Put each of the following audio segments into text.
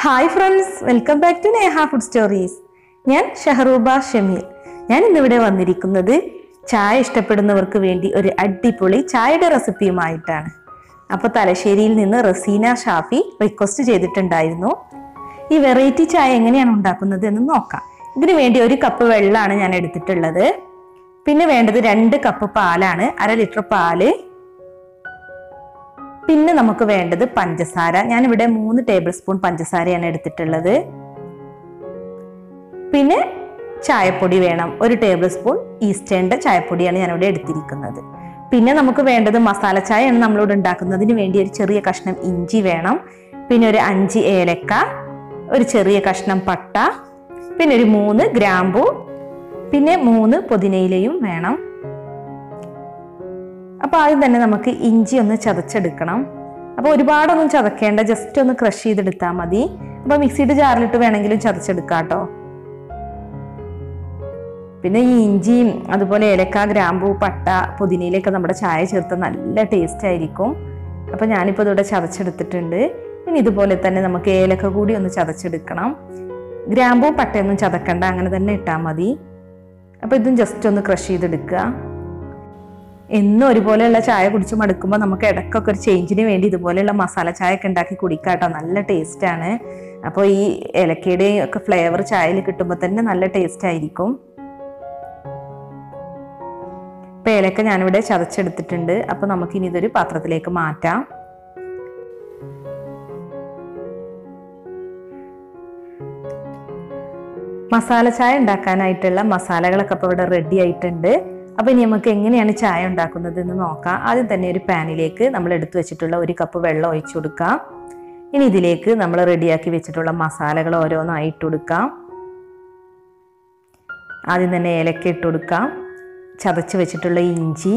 Hi friends, welcome back to Neha food stories. ഞാൻ ഷഹറൂബ ഷമീൽ. ഞാൻ ഇന്നിവിടെ വന്നിരിക്കുന്നത് ചായ ഇഷ്ടപ്പെടുന്നവർക്ക് വേണ്ടി ഒരു അടിപൊളി ചായയുടെ റെസിപ്പിയുമായിട്ടാണ്. അപ്പോൾ തലശ്ശേരിയിൽ നിന്ന് റസീന ഷാഫി റിക്വസ്റ്റ് ചെയ്തിട്ടുണ്ടായിരുന്നു ഈ വെറൈറ്റി ചായ എങ്ങനെയാണ് ഉണ്ടാക്കുന്നത് എന്ന് നോക്കാം. ഇതിനു വേണ്ടി 1 കപ്പ് വെള്ളമാണ് ഞാൻ എടുത്തിട്ടുള്ളത്. പിന്നെ വേണ്ടത് 2 കപ്പ് പാലാണ്, 1/2 ലിറ്റർ പാല്. പിന്നെ നമുക്ക് വേണ്ടത് പഞ്ചസാര. ഞാനിവിടെ 3 ടേബിൾ സ്പൂൺ പഞ്ചസാരയാണ് എടുത്തിട്ടുള്ളത്. പിന്നെ ചായപ്പൊടി വേണം, 1 ടേബിൾ സ്പൂൺ ഈസ്റ്റേണിന്റെ ചായപ്പൊടിയാണ് ഞാനിവിടെ എടുത്തിരിക്കുന്നത്. പിന്നെ നമുക്ക് വേണ്ടത് മസാല ചായയാണ് നമ്മളിവിടെ ഉണ്ടാക്കുന്നതിന് വേണ്ടി ഒരു ചെറിയ കഷ്ണം ഇഞ്ചി വേണം. പിന്നെ ഒരു 5 ഏലക്ക, ഒരു ചെറിയ കഷ്ണം പട്ട, പിന്നെ ഒരു 3 ഗ്രാമ്പു, പിന്നെ 3 പുതിനയിലയും വേണം. അപ്പോൾ ആദ്യം തന്നെ നമുക്ക് ഇഞ്ചി ഒന്ന് ചതച്ചെടുക്കണം. അപ്പോൾ ഒരുപാടൊന്നും ചതക്കേണ്ട, ജസ്റ്റ് ഒന്ന് ക്രഷ് ചെയ്തെടുത്താൽ മതി. അപ്പോൾ മിക്സിയുടെ ജാറിലിട്ട് വേണമെങ്കിലും ചതച്ചെടുക്കാം കേട്ടോ. പിന്നെ ഈ ഇഞ്ചിയും അതുപോലെ ഏലക്ക, ഗ്രാമ്പൂ, പട്ട, പുതിനയിലൊക്കെ നമ്മുടെ ചായ ചേർത്ത് നല്ല ടേസ്റ്റ് ആയിരിക്കും. അപ്പോൾ ഞാനിപ്പോൾ ഇതിവിടെ ചതച്ചെടുത്തിട്ടുണ്ട്. ഇനി ഇതുപോലെ തന്നെ നമുക്ക് ഏലക്ക കൂടി ഒന്ന് ചതച്ചെടുക്കണം. ഗ്രാമ്പൂ പട്ടയൊന്നും ചതക്കണ്ട, അങ്ങനെ തന്നെ ഇട്ടാൽ മതി. അപ്പോൾ ഇതും ജസ്റ്റ് ഒന്ന് ക്രഷ് ചെയ്തെടുക്കുക. എന്നും ഒരുപോലെയുള്ള ചായ കുടിച്ച് മടുക്കുമ്പോൾ നമുക്ക് ഇടയ്ക്കൊക്കെ ഒരു ചേഞ്ചിന് വേണ്ടി ഇതുപോലെയുള്ള മസാല ചായ ഒക്കെ ഉണ്ടാക്കി കുടിക്കാം കേട്ടോ. നല്ല ടേസ്റ്റാണ്. അപ്പോൾ ഈ ഏലക്കയുടെയും ഒക്കെ ഫ്ലേവർ ചായയിൽ കിട്ടുമ്പോൾ തന്നെ നല്ല ടേസ്റ്റ് ആയിരിക്കും. ഇപ്പം ഏലക്ക ഞാനിവിടെ ചതച്ചെടുത്തിട്ടുണ്ട്. അപ്പോൾ നമുക്കിനി ഇതൊരു പാത്രത്തിലേക്ക് മാറ്റാം. മസാല ചായ ഉണ്ടാക്കാനായിട്ടുള്ള മസാലകളൊക്കെ ഇപ്പോൾ ഇവിടെ റെഡി ആയിട്ടുണ്ട്. അപ്പോൾ ഇനി നമുക്ക് എങ്ങനെയാണ് ചായ ഉണ്ടാക്കുന്നത് എന്ന് നോക്കാം. ആദ്യം തന്നെ ഒരു പാനിലേക്ക് നമ്മൾ എടുത്തു വെച്ചിട്ടുള്ള 1 കപ്പ് വെള്ളം ഒഴിച്ചു കൊടുക്കാം. ഇനി ഇതിലേക്ക് നമ്മൾ റെഡിയാക്കി വെച്ചിട്ടുള്ള മസാലകൾ ഓരോന്നായി ഇട്ട് കൊടുക്കാം. ആദ്യം തന്നെ ഏലക്ക ഇട്ട് കൊടുക്കാം, ചതച്ച് വെച്ചിട്ടുള്ള ഇഞ്ചി,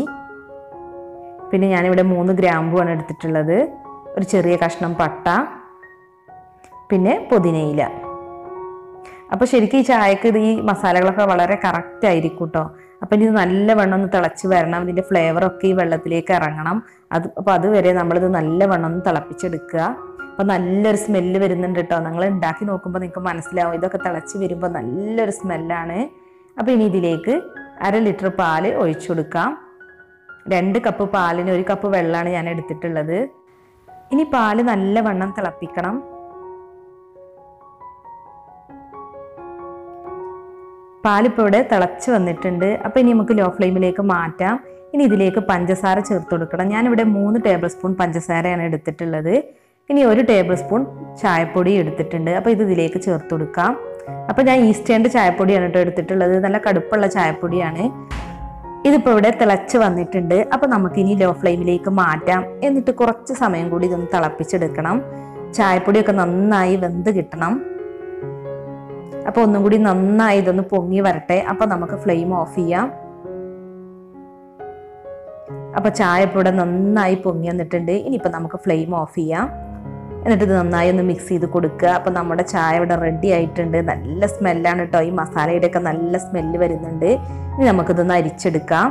പിന്നെ ഞാനിവിടെ 3 ഗ്രാമ്പുമാണ് എടുത്തിട്ടുള്ളത്, ഒരു ചെറിയ കഷ്ണം പട്ട, പിന്നെ പുതിനയില. അപ്പോൾ ശരിക്കും ഈ ചായക്ക് ഈ മസാലകളൊക്കെ വളരെ കറക്റ്റ് ആയിരിക്കും കേട്ടോ. അപ്പം ഇത് നല്ലവണ്ണം ഒന്ന് തിളച്ച് വരണം, ഇതിൻ്റെ ഫ്ലേവറൊക്കെ ഈ വെള്ളത്തിലേക്ക് ഇറങ്ങണം. അപ്പോൾ അതുവരെ നമ്മളിത് നല്ലവണ്ണം ഒന്ന് തിളപ്പിച്ചെടുക്കുക. അപ്പോൾ നല്ലൊരു സ്മെല്ല് വരുന്നുണ്ട് കേട്ടോ. നിങ്ങൾ ഉണ്ടാക്കി നോക്കുമ്പോൾ നിങ്ങൾക്ക് മനസ്സിലാവും, ഇതൊക്കെ തിളച്ച് വരുമ്പോൾ നല്ലൊരു സ്മെല്ലാണ്. അപ്പോൾ ഇനി ഇതിലേക്ക് 1/2 ലിറ്റർ പാല് ഒഴിച്ചു കൊടുക്കാം. 2 കപ്പ് പാലിന് 1 കപ്പ് വെള്ളമാണ് ഞാൻ എടുത്തിട്ടുള്ളത്. ഇനി പാല് നല്ലവണ്ണം തിളപ്പിക്കണം. പാലിപ്പോൾ ഇവിടെ തിളച്ച് വന്നിട്ടുണ്ട്. അപ്പോൾ ഇനി നമുക്ക് ലോ ഫ്ലെയിമിലേക്ക് മാറ്റാം. ഇനി ഇതിലേക്ക് പഞ്ചസാര ചേർത്ത് കൊടുക്കണം. ഞാനിവിടെ 3 ടേബിൾ സ്പൂൺ പഞ്ചസാരയാണ് എടുത്തിട്ടുള്ളത്. ഇനി 1 ടേബിൾ സ്പൂൺ ചായപ്പൊടി എടുത്തിട്ടുണ്ട്. അപ്പോൾ ഇത് ഇതിലേക്ക് ചേർത്ത് കൊടുക്കാം. അപ്പോൾ ഞാൻ ഈസ്റ്റേണിൻ്റെ ചായപ്പൊടിയാണ് കേട്ടോ എടുത്തിട്ടുള്ളത്. നല്ല കടുപ്പുള്ള ചായപ്പൊടിയാണ്. ഇതിപ്പോൾ ഇവിടെ തിളച്ച് വന്നിട്ടുണ്ട്. അപ്പോൾ നമുക്കിനി ലോ ഫ്ലെയിമിലേക്ക് മാറ്റാം. എന്നിട്ട് കുറച്ച് സമയം കൂടി ഇതൊന്ന് തിളപ്പിച്ചെടുക്കണം. ചായപ്പൊടിയൊക്കെ നന്നായി വെന്ത് കിട്ടണം. അപ്പോൾ ഒന്നും കൂടി നന്നായി ഇതൊന്ന് പൊങ്ങി വരട്ടെ. അപ്പോൾ നമുക്ക് ഫ്ലെയിം ഓഫ് ചെയ്യാം. അപ്പോൾ ചായ ഇപ്പോൾ ഇവിടെ നന്നായി പൊങ്ങി വന്നിട്ടുണ്ട്. ഇനിയിപ്പോൾ നമുക്ക് ഫ്ലെയിം ഓഫ് ചെയ്യാം. എന്നിട്ട് ഇത് നന്നായി ഒന്ന് മിക്സ് ചെയ്ത് കൊടുക്കുക. അപ്പോൾ നമ്മുടെ ചായ ഇവിടെ റെഡി ആയിട്ടുണ്ട്. നല്ല സ്മെല്ലാണ് കേട്ടോ. ഈ മസാലയുടെ ഒക്കെ നല്ല സ്മെല്ല് വരുന്നുണ്ട്. ഇനി നമുക്കിതൊന്ന് അരിച്ചെടുക്കാം.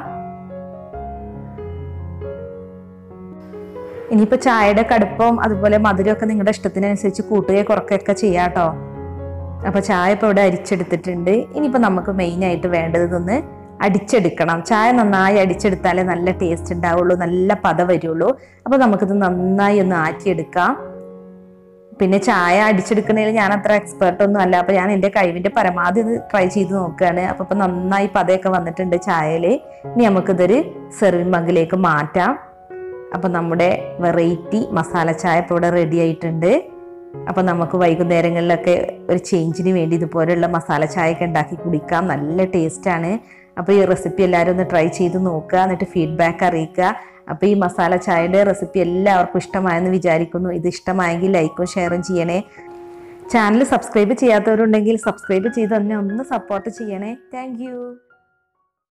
ഇനിയിപ്പോൾ ചായയുടെ കടുപ്പം അതുപോലെ മധുരമൊക്കെ നിങ്ങളുടെ ഇഷ്ടത്തിനനുസരിച്ച് കൂട്ടുകയോ കുറയ്ക്കുകയൊക്കെ ചെയ്യാം കേട്ടോ. അപ്പോൾ ചായ ഇപ്പോൾ ഇവിടെ അരിച്ചെടുത്തിട്ടുണ്ട്. ഇനിയിപ്പോൾ നമുക്ക് മെയിനായിട്ട് വേണ്ടത് ഇതൊന്ന് അടിച്ചെടുക്കണം. ചായ നന്നായി അടിച്ചെടുത്താലേ നല്ല ടേസ്റ്റ് ഉണ്ടാവുള്ളൂ, നല്ല പത വരുള്ളൂ. അപ്പോൾ നമുക്കിത് നന്നായി ഒന്ന് ആറ്റിയെടുക്കാം. പിന്നെ ചായ അടിച്ചെടുക്കുന്നതിൽ ഞാൻ അത്ര എക്സ്പേർട്ടൊന്നും അല്ല. അപ്പോൾ ഞാൻ എൻ്റെ കഴിവിൻ്റെ പരമാവധി ഇത് ട്രൈ ചെയ്ത് നോക്കുകയാണ്. അപ്പോൾ ഇപ്പോൾ നന്നായി പതയൊക്കെ വന്നിട്ടുണ്ട് ചായയിൽ. ഇനി നമുക്കിതൊരു സെർവിങ് മഗ്ഗിലേക്ക് മാറ്റാം. അപ്പോൾ നമ്മുടെ വെറൈറ്റി മസാല ചായ ഇപ്പോൾ ഇവിടെ റെഡി ആയിട്ടുണ്ട്. അപ്പോൾ നമുക്ക് വൈകുന്നേരങ്ങളിലൊക്കെ ഒരു ചേഞ്ചിന് വേണ്ടി ഇതുപോലെയുള്ള മസാല ചായയൊക്കെ ഉണ്ടാക്കി കുടിക്കാം. നല്ല ടേസ്റ്റാണ്. അപ്പോൾ ഈ റെസിപ്പി എല്ലാവരും ഒന്ന് ട്രൈ ചെയ്ത് നോക്കുക, എന്നിട്ട് ഫീഡ്ബാക്ക് അറിയിക്കുക. അപ്പോൾ ഈ മസാല ചായയുടെ റെസിപ്പി എല്ലാവർക്കും ഇഷ്ടമായെന്ന് വിചാരിക്കുന്നു. ഇത് ഇഷ്ടമായെങ്കിൽ ലൈക്കും ഷെയറും ചെയ്യണേ. ചാനൽ സബ്സ്ക്രൈബ് ചെയ്യാത്തവരുണ്ടെങ്കിൽ സബ്സ്ക്രൈബ് ചെയ്ത് തന്നെ ഒന്ന് സപ്പോർട്ട് ചെയ്യണേ. താങ്ക്